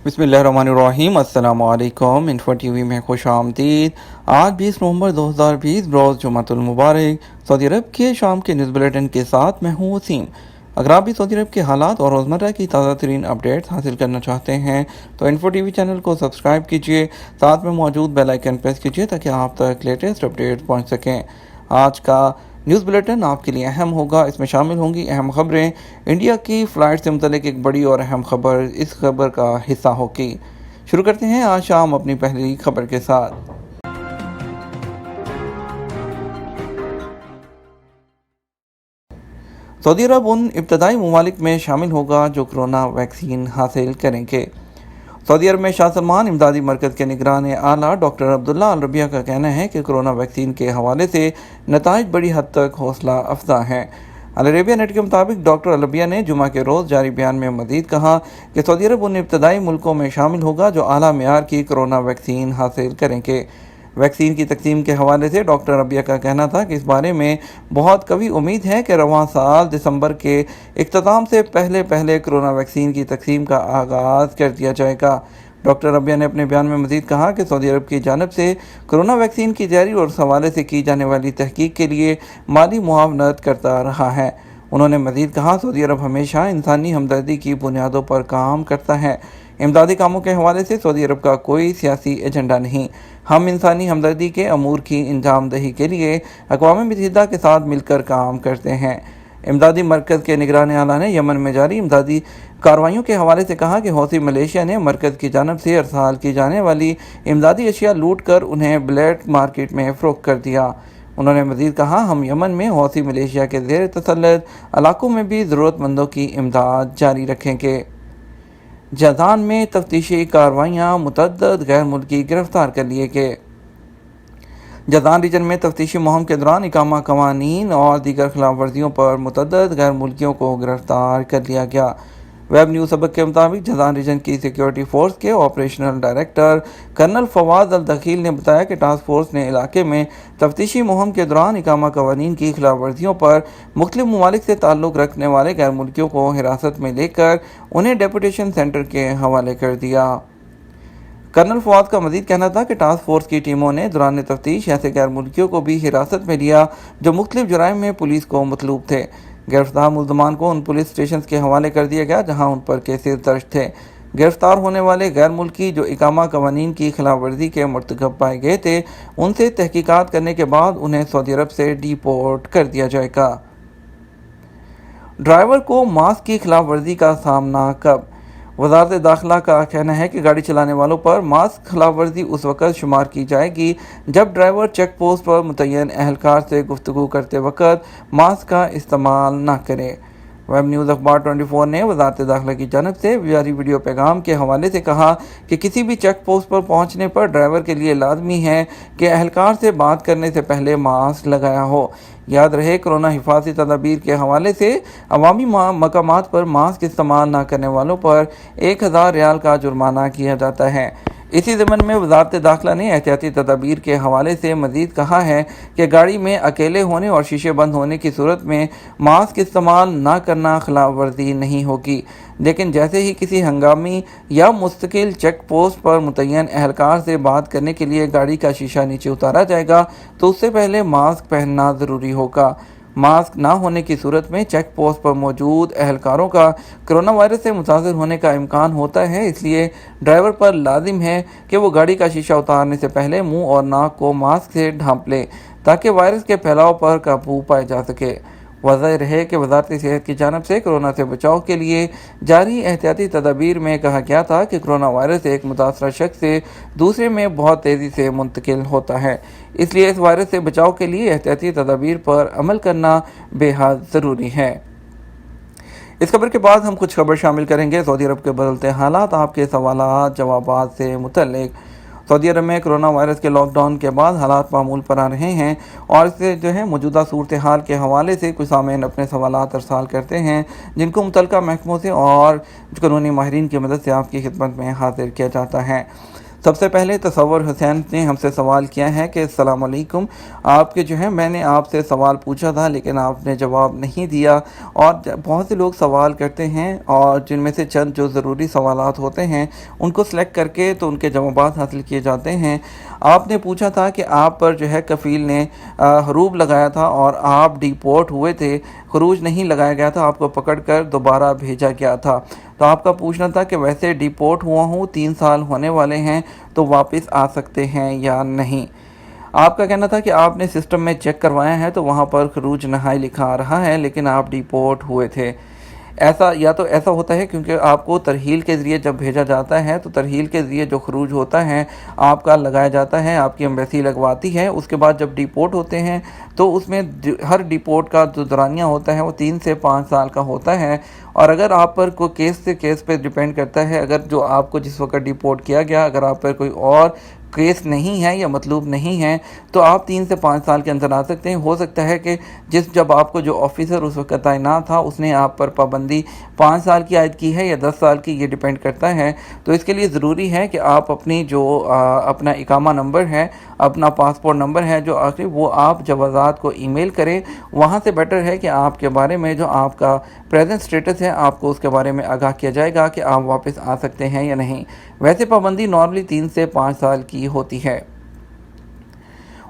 بسم اللہ الرحمن الرحیم۔ السلام علیکم۔ انفو ٹی وی میں خوش آمدید۔ آج 20 نومبر 2020 بروز جمعۃ المبارک۔ سعودی عرب کے شام کے نیوز بلیٹن کے ساتھ میں ہوں وسیم۔ اگر آپ بھی سعودی عرب کے حالات اور روزمرہ کی تازہ ترین اپڈیٹس حاصل کرنا چاہتے ہیں تو انفو ٹی وی چینل کو سبسکرائب کیجیے، ساتھ میں موجود بیل آئیکن پریس کیجیے تاکہ آپ تک لیٹسٹ اپڈیٹ پہنچ سکیں۔ آج کا نیوز بلیٹن آپ کے لیے اہم ہوگا۔ اس میں شامل ہوں گی اہم خبریں۔ انڈیا کی فلائٹ سے متعلق ایک بڑی اور اہم خبر اس خبر کا حصہ ہوگی۔ شروع کرتے ہیں آج شام اپنی پہلی خبر کے ساتھ۔ سعودی عرب ان ابتدائی ممالک میں شامل ہوگا جو کرونا ویکسین حاصل کریں گے۔ سعودی عرب میں شاہ سلمان امدادی مرکز کے نگران اعلیٰ ڈاکٹر عبداللہ الربیہ کا کہنا ہے کہ کرونا ویکسین کے حوالے سے نتائج بڑی حد تک حوصلہ افزا ہیں۔ العربیہ نیٹ کے مطابق ڈاکٹر الربیہ نے جمعہ کے روز جاری بیان میں مزید کہا کہ سعودی عرب ان ابتدائی ملکوں میں شامل ہوگا جو اعلیٰ معیار کی کرونا ویکسین حاصل کریں گے۔ ویکسین کی تقسیم کے حوالے سے ڈاکٹر ربیہ کا کہنا تھا کہ اس بارے میں بہت قوی امید ہے کہ رواں سال دسمبر کے اختتام سے پہلے کرونا ویکسین کی تقسیم کا آغاز کر دیا جائے گا۔ ڈاکٹر ربیہ نے اپنے بیان میں مزید کہا کہ سعودی عرب کی جانب سے کرونا ویکسین کی تیاری اور اس حوالے سے کی جانے والی تحقیق کے لیے مالی معاونت کرتا رہا ہے۔ انہوں نے مزید کہا سعودی عرب ہمیشہ انسانی ہمدردی کی بنیادوں پر کام کرتا ہے۔ امدادی کاموں کے حوالے سے سعودی عرب کا کوئی سیاسی ایجنڈا نہیں۔ ہم انسانی ہمدردی کے امور کی انجام دہی کے لیے اقوام متحدہ کے ساتھ مل کر کام کرتے ہیں۔ امدادی مرکز کے نگران اعلیٰ نے یمن میں جاری امدادی کارروائیوں کے حوالے سے کہا کہ حوثی ملیشیا نے مرکز کی جانب سے ارسال کی جانے والی امدادی اشیاء لوٹ کر انہیں بلیک مارکیٹ میں فروخت کر دیا۔ انہوں نے مزید کہا ہم یمن میں حوثی ملیشیا کے زیر تسلط علاقوں میں بھی ضرورت مندوں کی امداد جاری رکھیں گے۔ جازان میں تفتیشی کارروائیاں، متعدد غیر ملکی گرفتار کر لیے گئے۔ جازان ریجن میں تفتیشی مہم کے دوران اقامہ قوانین اور دیگر خلاف ورزیوں پر متعدد غیر ملکیوں کو گرفتار کر لیا گیا۔ ویب نیوز سبق کے مطابق جازان ریجن کی سیکیورٹی فورس کے آپریشنل ڈائریکٹر کرنل فواز الدخیل نے بتایا کہ ٹاسک فورس نے علاقے میں تفتیشی مہم کے دوران اقامہ قوانین کی خلاف ورزیوں پر مختلف ممالک سے تعلق رکھنے والے غیر ملکیوں کو حراست میں لے کر انہیں ڈیپوٹیشن سینٹر کے حوالے کر دیا۔ کرنل فواد کا مزید کہنا تھا کہ ٹاسک فورس کی ٹیموں نے دوران تفتیش ایسے غیر ملکیوں کو بھی حراست میں لیا جو مختلف جرائم میں پولیس کو مطلوب تھے۔ گرفتار ملزمان کو ان پولیس اسٹیشنز کے حوالے کر دیا گیا جہاں ان پر کیسز درج تھے۔ گرفتار ہونے والے غیر ملکی جو اقامہ قوانین کی خلاف ورزی کے مرتکب پائے گئے تھے ان سے تحقیقات کرنے کے بعد انہیں سعودی عرب سے ڈی پورٹ کر دیا جائے گا۔ ڈرائیور کو ماسک کی خلاف ورزی کا سامنا کب؟ وزارت داخلہ کا کہنا ہے کہ گاڑی چلانے والوں پر ماسک خلاف ورزی اس وقت شمار کی جائے گی جب ڈرائیور چیک پوسٹ پر متعین اہلکار سے گفتگو کرتے وقت ماسک کا استعمال نہ کرے۔ ویب نیوز اخبار 24 نے وزارت داخلہ کی جانب سے جاری ویڈیو پیغام کے حوالے سے کہا کہ کسی بھی چیک پوسٹ پر پہنچنے پر ڈرائیور کے لیے لازمی ہے کہ اہلکار سے بات کرنے سے پہلے ماسک لگایا ہو۔ یاد رہے کرونا حفاظتی تدابیر کے حوالے سے عوامی مقامات پر ماسک استعمال نہ کرنے والوں پر 1000 ریال کا جرمانہ کیا جاتا ہے۔ اسی ضمن میں وزارت داخلہ نے احتیاطی تدابیر کے حوالے سے مزید کہا ہے کہ گاڑی میں اکیلے ہونے اور شیشے بند ہونے کی صورت میں ماسک استعمال نہ کرنا خلاف ورزی نہیں ہوگی، لیکن جیسے ہی کسی ہنگامی یا مستقل چیک پوسٹ پر متعین اہلکار سے بات کرنے کے لیے گاڑی کا شیشہ نیچے اتارا جائے گا تو اس سے پہلے ماسک پہننا ضروری ہوگا۔ ماسک نہ ہونے کی صورت میں چیک پوسٹ پر موجود اہلکاروں کا کرونا وائرس سے متاثر ہونے کا امکان ہوتا ہے، اس لیے ڈرائیور پر لازم ہے کہ وہ گاڑی کا شیشہ اتارنے سے پہلے منہ اور ناک کو ماسک سے ڈھانپ لے تاکہ وائرس کے پھیلاؤ پر قابو پایا جا سکے۔ واضح رہے کہ وزارت صحت کی جانب سے کورونا سے بچاؤ کے لیے جاری احتیاطی تدابیر میں کہا گیا تھا کہ کورونا وائرس ایک متاثرہ شخص سے دوسرے میں بہت تیزی سے منتقل ہوتا ہے، اس لیے اس وائرس سے بچاؤ کے لیے احتیاطی تدابیر پر عمل کرنا بے حد ضروری ہے۔ اس خبر کے بعد ہم کچھ خبر شامل کریں گے سعودی عرب کے بدلتے حالات، آپ کے سوالات جوابات سے متعلق۔ سعودی عرب میں کرونا وائرس کے لاک ڈاؤن کے بعد حالات معمول پر آ رہے ہیں اور اس سے موجودہ صورتحال کے حوالے سے کچھ سامعین اپنے سوالات ارسال کرتے ہیں جن کو متعلقہ محکموں سے اور قانونی ماہرین کی مدد سے آپ کی خدمت میں حاضر کیا جاتا ہے۔ سب سے پہلے تصور حسین نے ہم سے سوال کیا ہے کہ السلام علیکم، آپ کے میں نے آپ سے سوال پوچھا تھا لیکن آپ نے جواب نہیں دیا، اور بہت سے لوگ سوال کرتے ہیں اور جن میں سے چند جو ضروری سوالات ہوتے ہیں ان کو سلیکٹ کر کے تو ان کے جوابات حاصل کیے جاتے ہیں۔ آپ نے پوچھا تھا کہ آپ پر کفیل نے حروب لگایا تھا اور آپ ڈیپورٹ ہوئے تھے، خروج نہیں لگایا گیا تھا، آپ کو پکڑ کر دوبارہ بھیجا گیا تھا۔ تو آپ کا پوچھنا تھا کہ ویسے ڈیپورٹ ہوا ہوں، 3 سال ہونے والے ہیں، تو واپس آ سکتے ہیں یا نہیں۔ آپ کا کہنا تھا کہ آپ نے سسٹم میں چیک کروایا ہے تو وہاں پر خروج نہائی لکھا آ رہا ہے، لیکن آپ ڈیپورٹ ہوئے تھے۔ ایسا ہوتا ہے کیونکہ آپ کو ترحیل کے ذریعے جب بھیجا جاتا ہے تو ترحیل کے ذریعے جو خروج ہوتا ہے آپ کا لگایا جاتا ہے، آپ کی ایمبیسی لگواتی ہے۔ اس کے بعد جب ڈیپورٹ ہوتے ہیں تو اس میں ہر ڈیپورٹ کا جو دورانیہ ہوتا ہے وہ 3 سے 5 سال کا ہوتا ہے، اور اگر آپ پر کوئی کیس سے کیس پہ ڈیپینڈ کرتا ہے، اگر جو آپ کو جس وقت ڈیپورٹ کیا گیا اگر آپ پر کوئی اور کیس نہیں ہے یا مطلوب نہیں ہے تو آپ 3 سے 5 سال کے اندر آ سکتے ہیں۔ ہو سکتا ہے کہ جب آپ کو جو آفیسر اس وقت تعینات تھا اس نے آپ پر پابندی 5 سال کی عائد کی ہے یا 10 سال کی، یہ ڈیپینڈ کرتا ہے۔ تو اس کے لیے ضروری ہے کہ آپ اپنی اپنا اقامہ نمبر ہے، اپنا پاسپورٹ نمبر ہے جو آخری، وہ آپ جوازات کو ای میل کریں۔ وہاں سے بیٹر ہے کہ آپ کے بارے میں جو آپ کا پریزنٹ سٹیٹس ہے آپ کو اس کے بارے میں آگاہ کیا جائے گا کہ آپ واپس آ سکتے ہیں یا نہیں۔ ویسے پابندی نارملی 3 سے 5 سال کی ہوتی ہے۔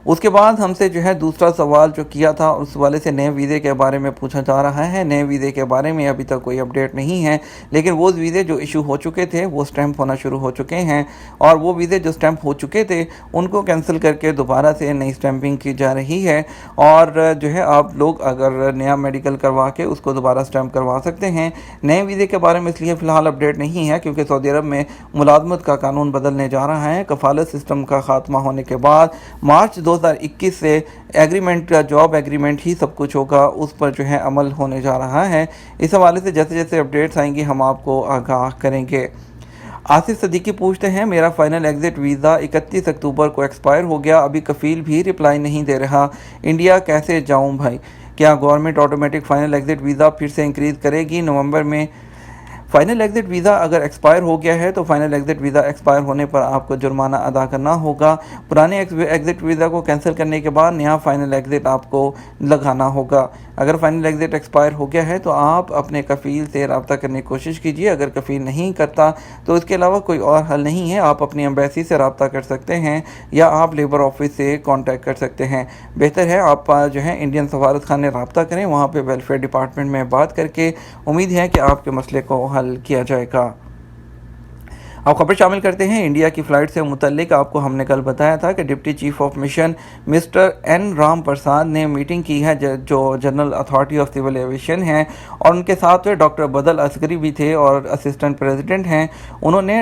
اس کے بعد ہم سے دوسرا سوال جو کیا تھا اس والے سے نئے ویزے کے بارے میں پوچھا جا رہا ہے۔ نئے ویزے کے بارے میں ابھی تک کوئی اپڈیٹ نہیں ہے، لیکن وہ ویزے جو ایشو ہو چکے تھے وہ سٹیمپ ہونا شروع ہو چکے ہیں، اور وہ ویزے جو سٹیمپ ہو چکے تھے ان کو کینسل کر کے دوبارہ سے نئی سٹیمپنگ کی جا رہی ہے، اور آپ لوگ اگر نیا میڈیکل کروا کے اس کو دوبارہ سٹیمپ کروا سکتے ہیں۔ نئے ویزے کے بارے میں اس لیے فی الحال اپڈیٹ نہیں ہے کیونکہ سعودی عرب میں ملازمت کا قانون بدلنے جا رہا ہے۔ کفالت سسٹم کا خاتمہ ہونے کے بعد مارچ 2021 سے ایگریمنٹ، جاب ایگریمنٹ ہی سب کچھ ہوگا، اس پر عمل ہونے جا رہا ہے۔ اس حوالے سے جیسے جیسے اپڈیٹس آئیں گی ہم آپ کو آگاہ کریں گے۔ آصف صدیقی پوچھتے ہیں میرا فائنل ایگزٹ ویزا 31 اکتوبر کو ایکسپائر ہو گیا، ابھی کفیل بھی رپلائی نہیں دے رہا، انڈیا کیسے جاؤں بھائی؟ کیا government automatic final exit visa پھر سے انکریز کرے گی نومبر میں؟ فائنل ایگزٹ ویزا اگر ایکسپائر ہو گیا ہے تو فائنل ایگزٹ ویزا ایکسپائر ہونے پر آپ کو جرمانہ ادا کرنا ہوگا۔ پرانے ایگزٹ ویزا کو کینسل کرنے کے بعد نیا فائنل ایگزٹ آپ کو لگانا ہوگا۔ اگر فائنل ایگزٹ ایکسپائر ہو گیا ہے تو آپ اپنے کفیل سے رابطہ کرنے کی کوشش کیجیے، اگر کفیل نہیں کرتا تو اس کے علاوہ کوئی اور حل نہیں ہے، آپ اپنی ایمبیسی سے رابطہ کر سکتے ہیں یا آپ لیبر آفس سے کانٹیکٹ کر سکتے ہیں۔ بہتر ہے آپ انڈین سفارت خانے رابطہ کریں، وہاں پہ ویلفیئر ڈپارٹمنٹ میں بات کر کے امید ہے کہ آپ کے مسئلے کو حل کیا جائے گا۔ اب خبر شامل کرتے ہیں انڈیا کی فلائٹ سے متعلق۔ آپ کو ہم نے کل بتایا تھا کہ deputy chief of mission mister N Ram Prasad نے میٹنگ کی ہے جو general authority of civil aviation ہیں، اور ان کے ساتھ ڈاکٹر بدل اصغری بھی تھے اور اسسٹنٹ پریزیڈنٹ ہیں۔ انہوں نے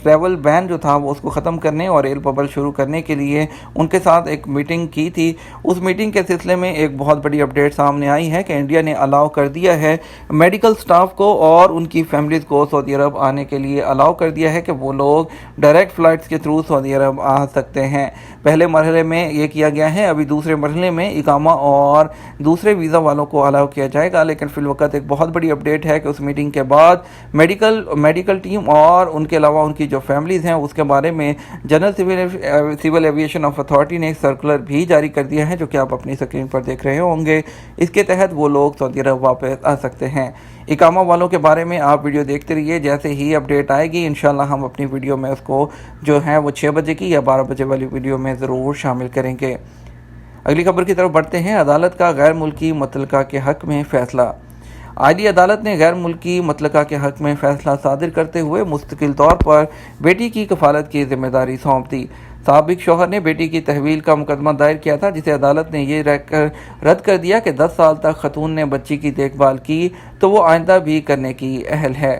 ٹریول بین جو تھا وہ اس کو ختم کرنے اور ایئر ببل شروع کرنے کے لیے ان کے ساتھ ایک میٹنگ کی تھی۔ اس میٹنگ کے سلسلے میں ایک بہت بڑی اپڈیٹ سامنے آئی ہے کہ انڈیا نے الاؤ کر دیا ہے میڈیکل سٹاف کو اور ان کی فیملیز کو سعودی عرب آنے کے لیے الاؤ کر دیا ہے کہ وہ لوگ ڈائریکٹ فلائٹس کے تھرو سعودی عرب آ سکتے ہیں۔ پہلے مرحلے میں یہ کیا گیا ہے، ابھی دوسرے مرحلے میں اقامہ اور دوسرے ویزا والوں کو الاؤ کیا جائے گا، لیکن فی الوقت ایک بہت بڑی اپڈیٹ ہے کہ اس میٹنگ کے بعد میڈیکل ٹیم اور ان کے علاوہ ان کی جو فیملیز ہیں اس کے بارے میں general civil deviation of authority نے ایک سرکولر بھی جاری کر دیا ہے جو کہ آپ اپنی اسکرین پر دیکھ رہے ہوں گے۔ اس کے تحت وہ لوگ سعودی عرب واپس آ سکتے ہیں۔ اقامہ والوں کے بارے میں آپ ویڈیو دیکھتے رہیے، جیسے ہی اپڈیٹ آئے گی انشاءاللہ ہم اپنی ویڈیو میں اس کو وہ 6 بجے کی یا 12 بجے والی ویڈیو میں ضرور شامل کریں گے۔ اگلی خبر کی طرف بڑھتے ہیں۔ عدالت کا غیر ملکی مطلقہ کے حق میں فیصلہ۔ عالی عدالت نے غیر ملکی مطلقہ کے حق میں فیصلہ صادر کرتے ہوئے مستقل طور پر بیٹی کی کفالت کی ذمہ داری سونپ دی۔ سابق شوہر نے بیٹی کی تحویل کا مقدمہ دائر کیا تھا، جسے عدالت نے یہ رد کر دیا کہ 10 سال تک خاتون نے بچی کی دیکھ بھال کی تو وہ آئندہ بھی کرنے کی اہل ہے۔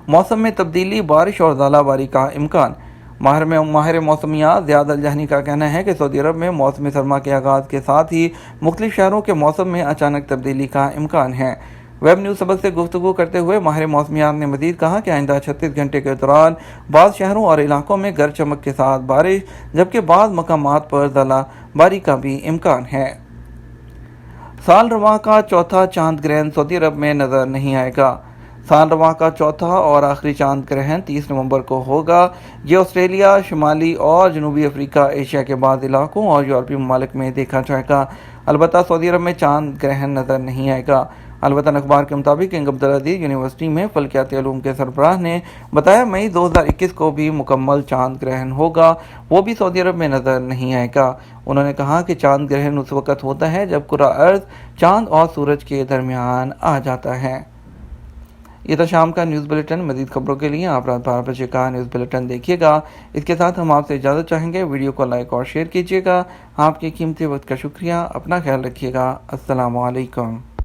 موسم میں تبدیلی، بارش اور ژالہ باری کا امکان۔ ماہر موسمیات زیاد الجہنی کا کہنا ہے کہ سعودی عرب میں موسم سرما کے آغاز کے ساتھ ہی مختلف شہروں کے موسم میں اچانک تبدیلی کا امکان ہے۔ ویب نیوز سبق سے گفتگو کرتے ہوئے ماہر موسمیات نے مزید کہا کہ آئندہ 36 گھنٹے کے دوران بعض شہروں اور علاقوں میں گرج چمک کے ساتھ بارش، جبکہ بعض مقامات پر ژالہ باری کا بھی امکان ہے۔ سال رواں کا چوتھا چاند گرہن سعودی عرب میں نظر نہیں آئے گا۔ سال رواں کا چوتھا اور آخری چاند گرہن 30 نومبر کو ہوگا۔ یہ آسٹریلیا، شمالی اور جنوبی افریقہ، ایشیا کے بعض علاقوں اور یورپی ممالک میں دیکھا جائے گا۔ البتہ سعودی عرب میں چاند گرہن نظر نہیں آئے گا۔ البتہ اخبار کے مطابق کنگ عبدالعزیز یونیورسٹی میں فلکیاتی علوم کے سربراہ نے بتایا مئی 2021 کو بھی مکمل چاند گرہن ہوگا، وہ بھی سعودی عرب میں نظر نہیں آئے گا۔ انہوں نے کہا کہ چاند گرہن اس وقت ہوتا ہے جب کرہ ارض چاند اور سورج کے درمیان آ جاتا ہے۔ یہ تھا شام کا نیوز بلیٹن۔ مزید خبروں کے لیے آپ رات 12 بجے کا نیوز بلیٹن دیکھیے گا۔ اس کے ساتھ ہم آپ سے اجازت چاہیں گے، ویڈیو کو لائک اور شیئر کیجیے گا۔ آپ کے قیمتی وقت کا شکریہ، اپنا خیال رکھیے گا۔ السلام علیکم۔